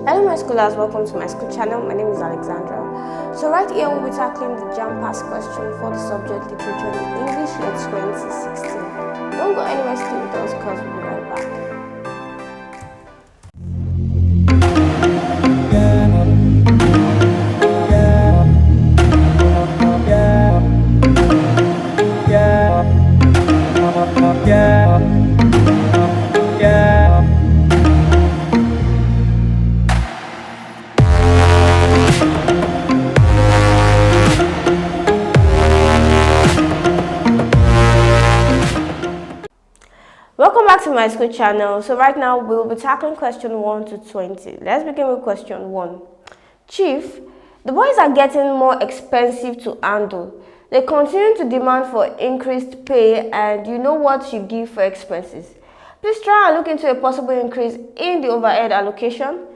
Hello my schoolers, welcome to my school channel. My name is Alexandra. So right here we'll be tackling the JAMB question for the subject literature in English year 2016. Don't go anywhere, stay with us because we'll be right back. Welcome back to my school channel. So right now we will be tackling question 1 to 20. Let's begin with question 1. Chief, the boys are getting more expensive to handle. They continue to demand for increased pay, and you know what you give for expenses. Please try and look into a possible increase in the overhead allocation.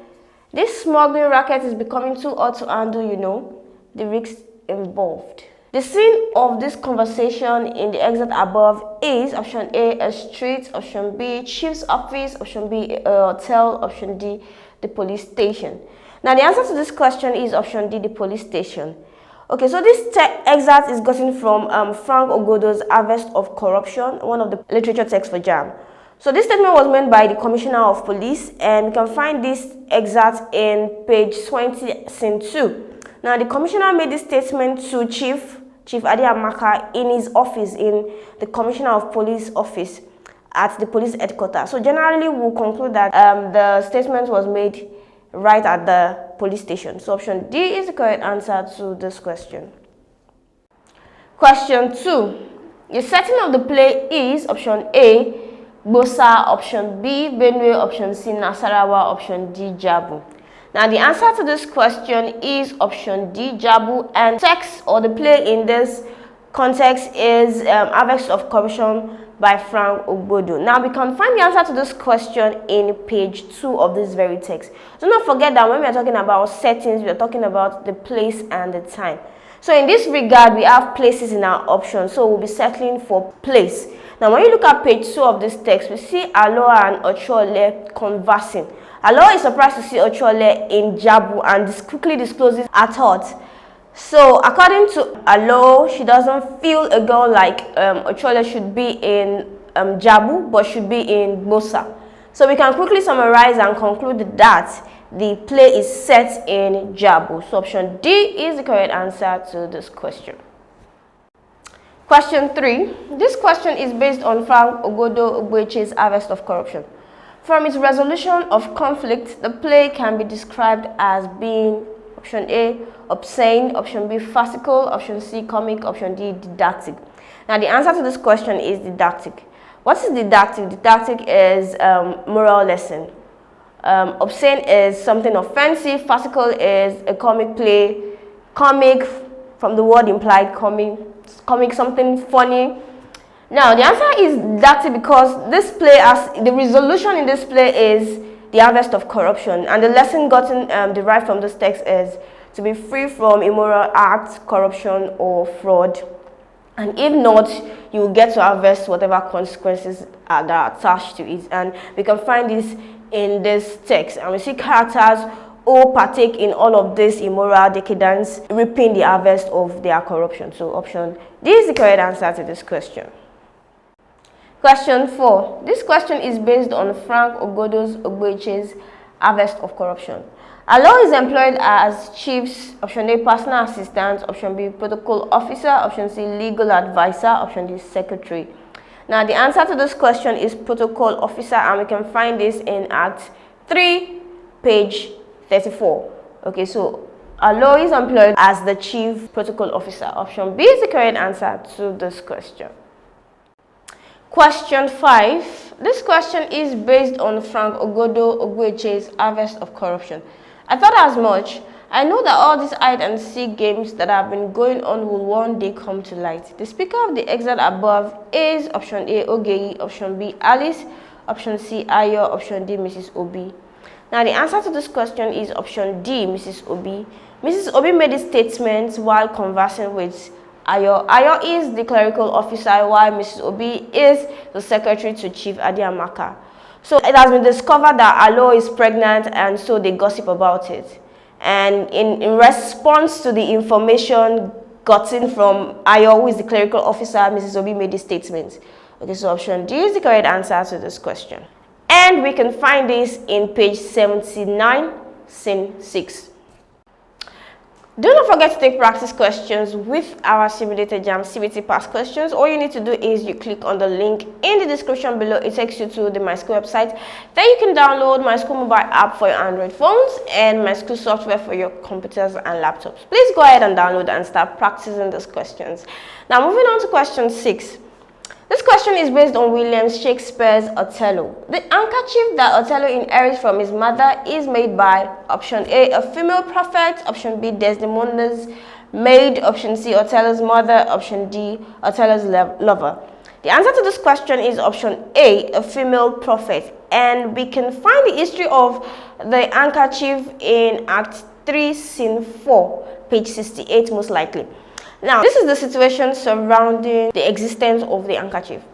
This smuggling racket is becoming too hard to handle, you know, the risks involved. The scene of this conversation in the excerpt above is option A, a street, option B, chief's office, option B, a hotel, option D, the police station. Now the answer to this question is option D, the police station. Okay, so this excerpt is gotten from Frank Ogodo's Harvest of Corruption, one of the literature texts for JAMB. So this statement was made by the Commissioner of Police, and you can find this excerpt in page 20, scene 2. Now, the commissioner made this statement to Chief Adi Amaka in his office, in the Commissioner of Police office at the police headquarters. So generally, we'll conclude that the statement was made right at the police station. So option D is the correct answer to this question. Question 2. The setting of the play is option A, Bosa, option B, Benue, option C, Nasarawa, option D, Jabu. Now the answer to this question is option D, Jabu, and text or the play in this context is Harvest of Corruption by Frank Ogodo. Now we can find the answer to this question in page 2 of this very text. Do not forget that when we are talking about settings, we are talking about the place and the time. So in this regard, we have places in our option, so we'll be settling for place. Now when you look at page 2 of this text, we see Aloha and Ochole conversing. Aloha is surprised to see Ochole in Jabu and this quickly discloses her thoughts. So according to Aloha, she doesn't feel a girl like Ochole should be in Jabu, but should be in Bosa. So we can quickly summarize and conclude that the play is set in Jabu. So option D is the correct answer to this question. Question 3. This question is based on Frank Ogodo Ogbueche's Harvest of Corruption. From its resolution of conflict, the play can be described as being option A, obscene, option B, farcical, option C, comic, option D, didactic. Now the answer to this question is didactic. What is didactic? Didactic is moral lesson. Obscene is something offensive. Farcical is a comic play. Comic, from the word implied, comic something funny. Now the answer is didactic because this play, as the resolution in this play is the harvest of corruption, and the lesson gotten derived from this text is to be free from immoral acts, corruption, or fraud. And if not, you will get to harvest whatever consequences that are attached to it. And we can find this in this text. And we see characters who partake in all of this immoral decadence, reaping the harvest of their corruption. So option D is the correct answer to this question. Question 4. This question is based on Frank Ogbueche's Harvest of Corruption. Aloha is employed as chief's, option A, personal assistant, option B, protocol officer, option C, legal advisor, option D, secretary. Now the answer to this question is protocol officer, and we can find this in Act 3, page 34. Okay, so Aloha is employed as the chief protocol officer. Option B is the correct answer to this question. Question 5. This question is based on Frank Ogodo Ogbueche's Harvest of Corruption. I thought as much. I know that all these hide and seek games that have been going on will one day come to light. The speaker of the excerpt above is option A, Ogeyi, option B, Alice, option C, Ayo, option D, Mrs. Obi. Now the answer to this question is option D, Mrs. Obi. Mrs. Obi made this statement while conversing with Ayo. Ayo is the clerical officer, while Mrs. Obi is the secretary to Chief Adiamaka. So it has been discovered that Alo is pregnant, and so they gossip about it. And in response to the information gotten from Ayo, who is the clerical officer, Mrs. Obi made this statement. Okay, so option D is the correct answer to this question. And we can find this in page 79, scene 6. Do not forget to take practice questions with our simulated JAMB CBT past questions. All you need to do is you click on the link in the description below. It takes you to the Myschool website. Then you can download Myschool mobile app for your Android phones and Myschool software for your computers and laptops. Please go ahead and download and start practicing these questions. Now moving on to question 6. This question is based on William Shakespeare's Othello. The handkerchief that Othello inherits from his mother is made by option A, a female prophet, option B, Desdemona's maid, option C, Othello's mother, option D, Othello's lover. The answer to this question is option A, a female prophet. And we can find the history of the handkerchief in Act 3, Scene 4, page 68 most likely. Now, this is the situation surrounding the existence of the handkerchief.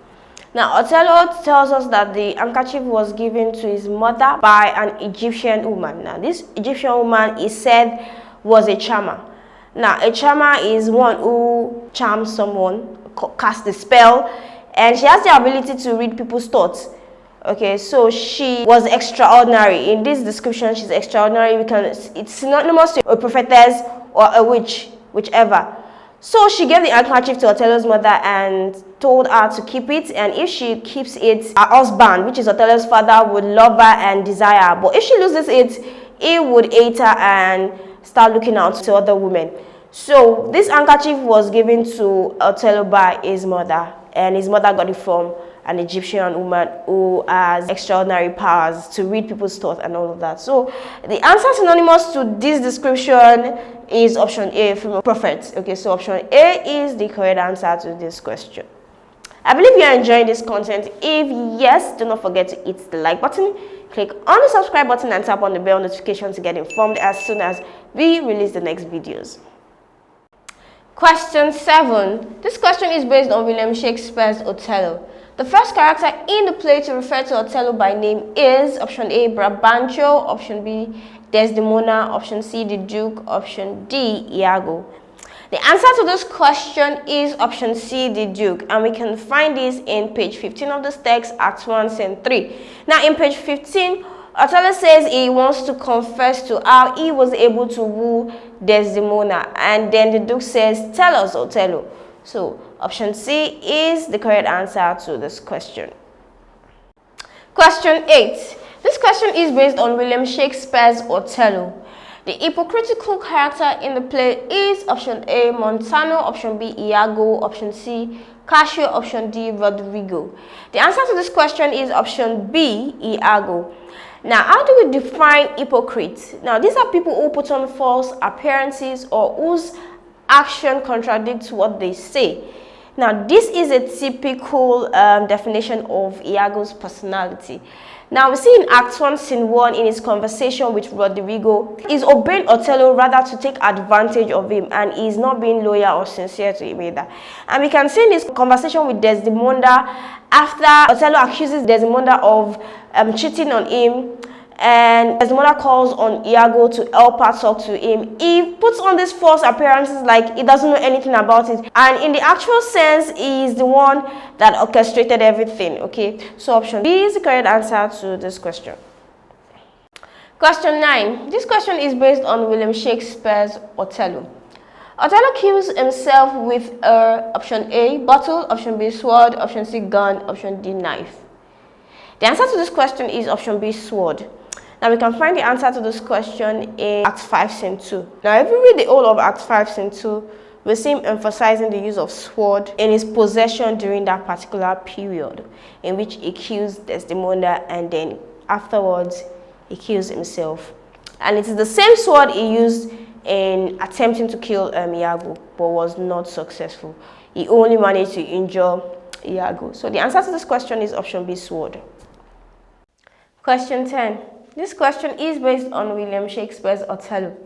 Now, Othello tells us that the handkerchief was given to his mother by an Egyptian woman. Now, this Egyptian woman is said was a charmer. Now, a charmer is one who charms someone, casts a spell, and she has the ability to read people's thoughts. Okay, so she was extraordinary. In this description, she's extraordinary because it's synonymous to a prophetess or a witch, whichever. So she gave the handkerchief to Othello's mother and told her to keep it, and if she keeps it, her husband, which is Othello's father, would love her and desire her. But if she loses it, he would hate her and start looking out to other women. So this handkerchief was given to Othello by his mother, and his mother got it from an Egyptian woman who has extraordinary powers to read people's thoughts and all of that. So the answer synonymous to this description is option A, female prophet. Okay, so option A is the correct answer to this question. I believe you are enjoying this content. If yes, do not forget to hit the like button, click on the subscribe button and tap on the bell notification to get informed as soon as we release the next videos. Question 7. This question is based on William Shakespeare's Othello. The first character in the play to refer to Othello by name is option A, Brabantio, option B, Desdemona, option C, the Duke, option D, Iago. The answer to this question is option C, the Duke, and we can find this in page 15 of this text, Act 1, Scene 3. Now in page 15, Othello says he wants to confess to how he was able to woo Desdemona, and then the Duke says, "Tell us, Othello." So option C is the correct answer to this question. Question 8. This question is based on William Shakespeare's Othello. The hypocritical character in the play is option A, Montano, option B, Iago, option C, Cassio, option D, Rodrigo. The answer to this question is option B, Iago. Now, how do we define hypocrite? Now, these are people who put on false appearances or whose action contradicts what they say. Now, this is a typical definition of Iago's personality. Now, we see in Act 1, Scene 1, in his conversation with Rodrigo, he's obeying Othello rather to take advantage of him, and he's not being loyal or sincere to him either. And we can see in his conversation with Desdemona, after Othello accuses Desdemona of cheating on him, and Desdemona calls on Iago to help her talk to him, he puts on these false appearances like he doesn't know anything about it, and in the actual sense he is the one that orchestrated everything. Okay, so option B is the correct answer to this question. Question 9. This question is based on William Shakespeare's Othello. Othello kills himself with option A, bottle, option B, sword, option C, gun, option D, knife. The answer to this question is option B, sword. Now we can find the answer to this question in Act 5, Scene 2. Now if we read the whole of Act 5, Scene 2, we see him emphasizing the use of sword in his possession during that particular period in which he kills Desdemona, and then afterwards he kills himself. And it is the same sword he used in attempting to kill Iago, but was not successful. He only managed to injure Iago. So the answer to this question is option B, sword. Question 10. This question is based on William Shakespeare's Othello.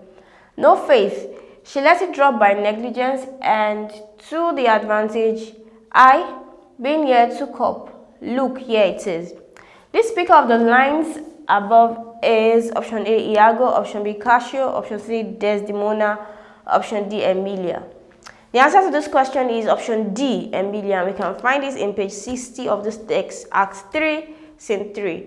No faith. She let it drop by negligence, and to the advantage, I, being here, took up. Look, here it is. This speaker of the lines above is option A, Iago, option B, Cassio, option C, Desdemona, option D, Emilia. The answer to this question is option D, Emilia, and we can find this in page 60 of this text, Act 3, Scene 3.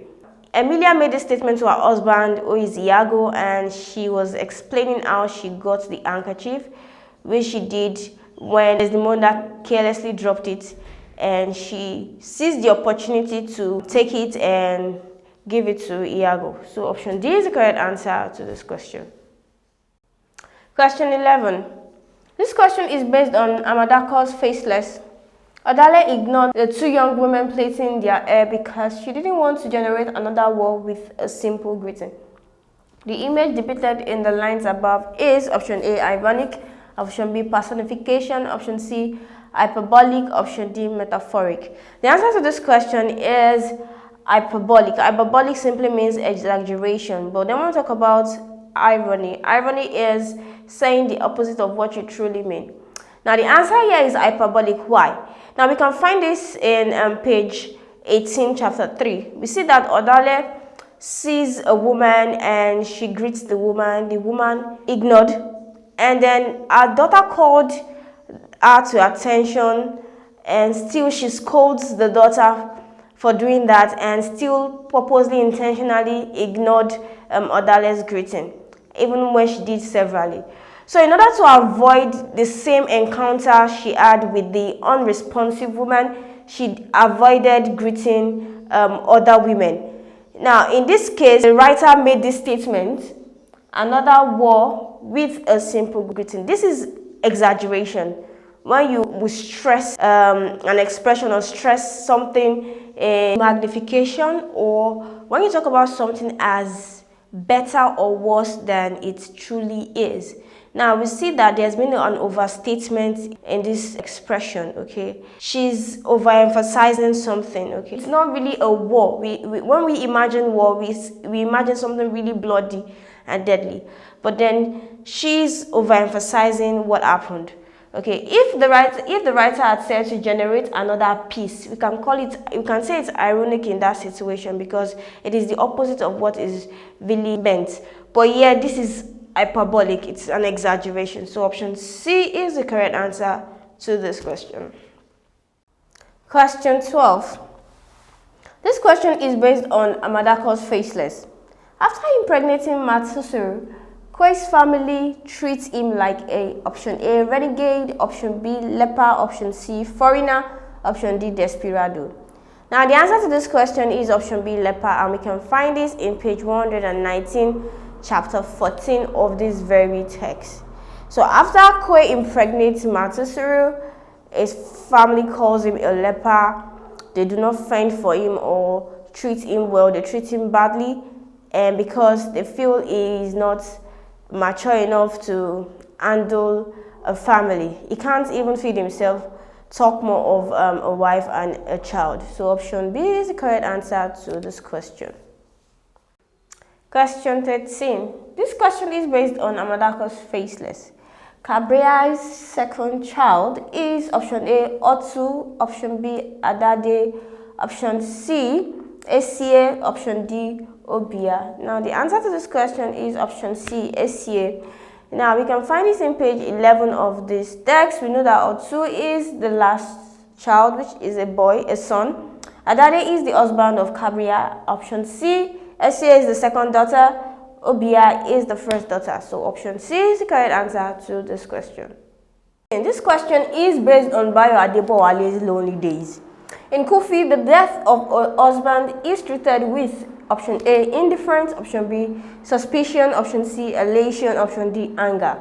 Emilia made this statement to her husband, who is Iago, and she was explaining how she got the handkerchief, which she did when Desdemona carelessly dropped it, and she seized the opportunity to take it and give it to Iago. So option D is the correct answer to this question. Question 11. This question is based on Amadakos' Faceless. Othello ignored the two young women plaiting their hair because she didn't want to generate another war with a simple greeting. The image depicted in the lines above is option A, ironic, option B, personification, option C, hyperbolic, option D, metaphoric. The answer to this question is hyperbolic. Hyperbolic simply means exaggeration, but then when we talk about irony, irony is saying the opposite of what you truly mean. Now the answer here is hyperbolic. Why? Now we can find this in page 18, chapter 3. We see that Othello sees a woman and she greets the woman ignored, and then her daughter called her to attention, and still she scolds the daughter for doing that, and still purposely, intentionally ignored Othello's greeting, even when she did severally. So in order to avoid the same encounter she had with the unresponsive woman, she avoided greeting other women. Now, in this case, the writer made this statement, another war with a simple greeting. This is exaggeration. When you will stress an expression or stress something in magnification, or when you talk about something as better or worse than it truly is. Now, we see that there's been an overstatement in this expression, okay? She's overemphasizing something, okay? It's not really a war. When we imagine war, we imagine something really bloody and deadly. But then she's overemphasizing what happened, okay? If the writer had said to generate another piece, we can say it's ironic in that situation because it is the opposite of what is really meant. But yeah, this is hyperbolic, it's an exaggeration. So option C is the correct answer to this question. Question 12. This question is based on Amadakos' Faceless. After impregnating Matsusuru, Koi's family treats him like option A, renegade, option B, leper, option C, foreigner, option D, desperado. Now the answer to this question is option B, leper, and we can find this in page 119, chapter 14 of this very text. So after Koi impregnates Matsusuru, his family calls him a leper. They do not fend for him or treat him well. They treat him badly, and because they feel he is not mature enough to handle a family. He can't even feed himself, talk more of a wife and a child. So option B is the correct answer to this question. Question 13. This question is based on Amadakos' Faceless. Cabria's second child is option A, Otu, option B, Adade, option C, Esie, option D, Obia. Now the answer to this question is option C, Esie. Now we can find this in page 11 of this text. We know that Otu is the last child, which is a boy, a son. Adade is the husband of Cabria, option C. Esie is the second daughter. Obia is the first daughter. So option C is the correct answer to this question. And this question is based on Bayo Adebowale's Lonely Days. In Kofi, the death of a husband is treated with option A, indifference, option B, suspicion, option C, elation, option D, anger.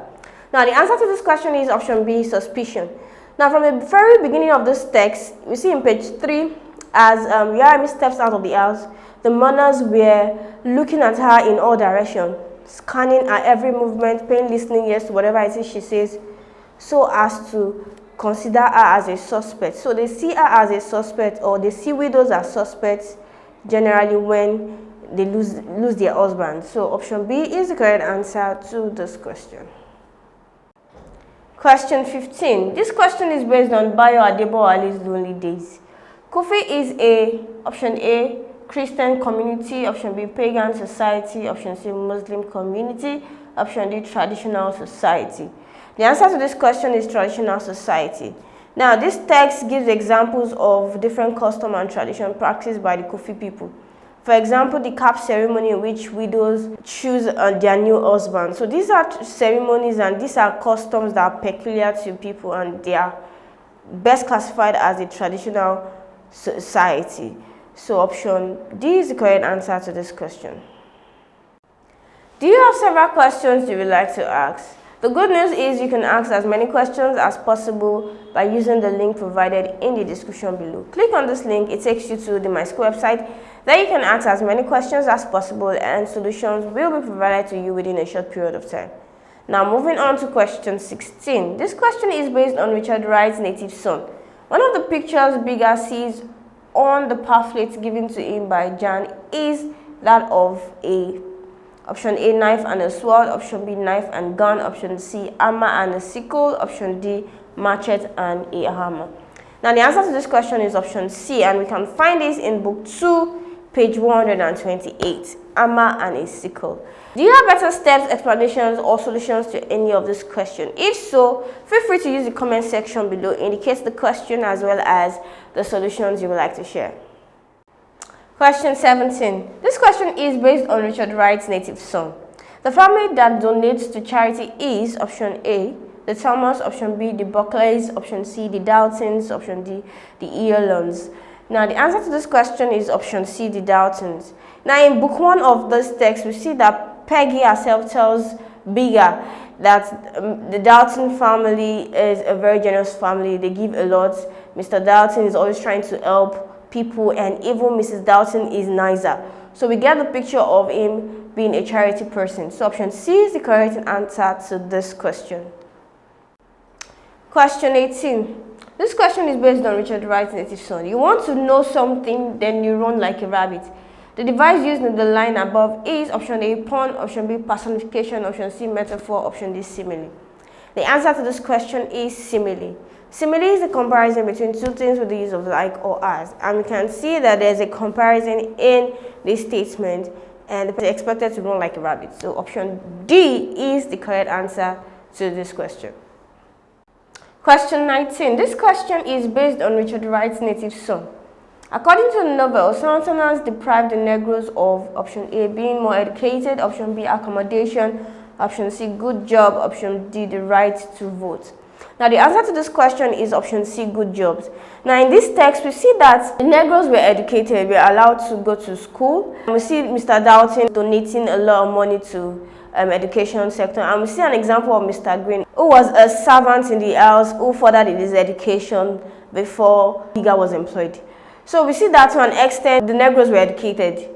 Now the answer to this question is option B, suspicion. Now from the very beginning of this text, we see in page 3, as Yarami steps out of the house, the mourners were looking at her in all directions, scanning her every movement, paying listening ears to whatever it is she says, so as to consider her as a suspect. So they see her as a suspect, or they see widows as suspects generally when they lose their husband. So option B is the correct answer to this question. Question 15. This question is based on Bayo Adeboale's Lonely Days. Kufi is a, option A, Christian community, option B, pagan society, option C, Muslim community, option D, traditional society. The answer to this question is traditional society. Now, this text gives examples of different custom and tradition practiced by the Kufi people. For example, the cap ceremony in which widows choose their new husband. So these are ceremonies and these are customs that are peculiar to people, and they are best classified as a traditional society. So option D is the correct answer to this question. Do you have several questions you would like to ask? The good news is you can ask as many questions as possible by using the link provided in the description below. Click on this link, it takes you to the Myschool website. There you can ask as many questions as possible and solutions will be provided to you within a short period of time. Now moving on to question 16. This question is based on Richard Wright's native son. One of the pictures Bigger sees on the pamphlet given to him by Jan is that of a, option A, knife and a sword, option B, knife and gun, option C, hammer and a sickle, option D, machete and a hammer. Now the answer to this question is option C, and we can find this in book 2, page 128, hammer and a sickle. Do you have better steps, explanations or solutions to any of this question? If so, feel free to use the comment section below, indicate the question as well as the solutions you would like to share. Question 17. This question is based on Richard Wright's native son. The family that donates to charity is option A, the Thomas, option B, the Buckleys, option C, the Daltons, option D, the Earlons. Now the answer to this question is option C, the Daltons. Now in book 1 of this text, we see that Peggy herself tells Bigger that the Dalton family is a very generous family. They give a lot. Mr. Dalton is always trying to help people, and even Mrs. Dalton is nicer. So we get the picture of him being a charity person. So option C is the correct answer to this question. Question 18. This question is based on Richard Wright's native son. You want to know something, then you run like a rabbit. The device used in the line above is option A, pun, option B, personification, option C, metaphor, option D, simile. The answer to this question is simile. Simile is a comparison between two things with the use of like or as, and we can see that there's a comparison in this statement, and it's expected to run like a rabbit. So option D is the correct answer to this question. Question 19. This question is based on Richard Wright's native son. According to the novel, Southerners deprived the Negroes of option A, being more educated, option B, accommodation, option C, good job, option D, the right to vote. Now the answer to this question is option C, good jobs. Now in this text, we see that the Negroes were educated, were allowed to go to school. And we see Mr. Dalton donating a lot of money to education sector, and we see an example of Mr. Green, who was a servant in the house, who furthered his education before Bigger was employed. So we see that to an extent the Negroes were educated.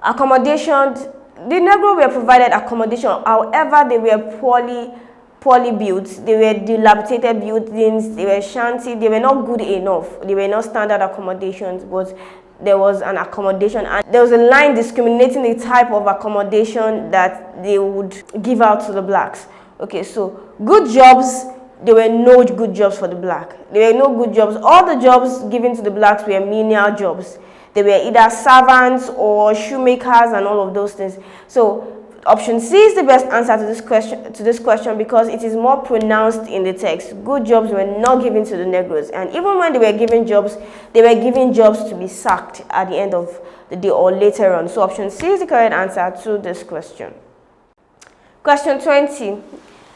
Accommodation, the Negroes were provided accommodation, however they were poorly built. They were dilapidated buildings, they were shanty, they were not good enough, they were not standard accommodations, but there was an accommodation, and there was a line discriminating the type of accommodation that they would give out to the blacks. Okay, so good jobs, there were no good jobs for the black. There were no good jobs. All the jobs given to the blacks were menial jobs. They were either servants or shoemakers and all of those things. So option C is the best answer to this question because it is more pronounced in the text. Good jobs were not given to the Negroes, and even when they were given jobs, they were given jobs to be sacked at the end of the day or later on. So option C is the correct answer to this question. Question 20.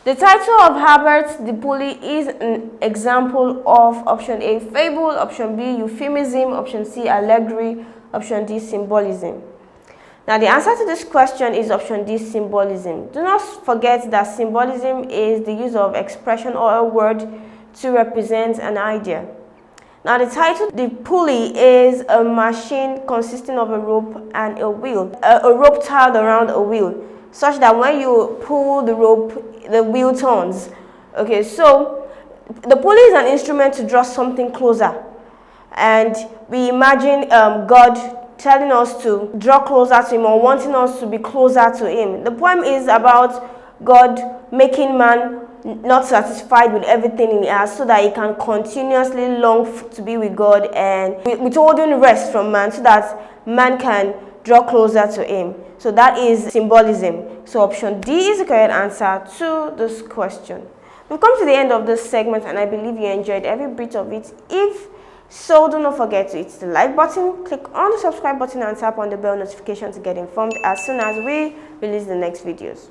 The title of Herbert the Pulley is an example of option A, fable, option B, euphemism, option C, allegory, option D, symbolism. Now the answer to this question is option D, symbolism. Do not forget that symbolism is the use of expression or a word to represent an idea. Now the title, the pulley, is a machine consisting of a rope and a wheel, a rope tied around a wheel, such that when you pull the rope, the wheel turns. Okay, so the pulley is an instrument to draw something closer, and we imagine God telling us to draw closer to him or wanting us to be closer to him. The poem is about God making man not satisfied with everything he has, so that he can continuously long to be with God and withholding rest from man, so that man can draw closer to him. So that is symbolism. So option D is the correct answer to this question. We've come to the end of this segment, and I believe you enjoyed every bit of it. If so, do not forget to hit the like button, click on the subscribe button, and tap on the bell notification to get informed as soon as we release the next videos.